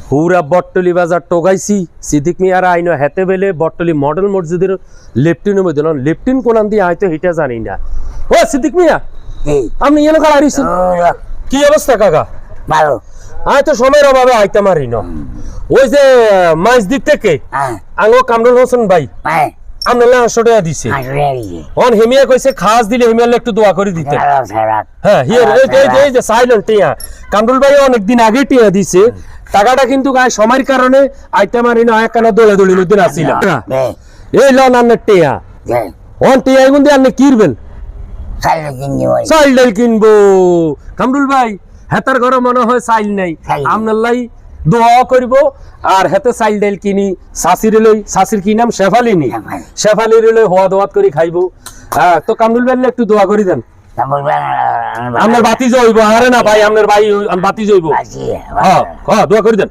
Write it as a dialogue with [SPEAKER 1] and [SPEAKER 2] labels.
[SPEAKER 1] পুরা বটতলি বাজার টোগাইছি সিদ্দিক মিয়ার আইন হেতে বেলে বটতলি মডেল মসজিদের লেফটিনের মধ্যে লেফটিন কোনান দিয়ে হয়তো হিটা জানি না। ও সিদ্দিক মিয়া আপনি এনে কাল আইছেন কি অবস্থা কাকা?
[SPEAKER 2] ভালো।
[SPEAKER 1] হয়তো সময়ের অভাবে আইতে মারি না। ওই যে মাছ দিক থেকে আঙ্গো কামরুল হোসেন ভাই আপনার 500 টাকা দিছে। অন হেমিয়া কইছে খাস দিলে হেমিয়ালে একটু দোয়া করে দিতে। হ্যাঁ হিয়ার এই যে সাইলেন্ট টিয়া কামরুল ভাই অনেকদিন আগে টিয়া দিছে। টাকাটা কিন্তু গায় সময়ের কারণে আইতে মারি না একখানা দোলা দলির মধ্যে আসিল। এই লন আন্নের টিয়া অন টিয়া এগুন দিয়ে আপনি কিনবেন? চাইল ডাইল কিনবো। কামরুল ভাই হেতার ঘরে মনে হয় চাইল নাই, আপনার লাই দোয়া করবো আর হেতে চাইল ডাইল কিনি। শাশির লই, শাশির কি নাম? শেফালিনী। শেফালির লই হওয়া দোয়াত করে খাইবো। হ্যাঁ তো কামরুল ভাই একটু দোয়া করে দেন। আপনার বাতি জইব। আরে না ভাই আপনার ভাই বাতি জইব। হ্যাঁ দোয়া করে দেন।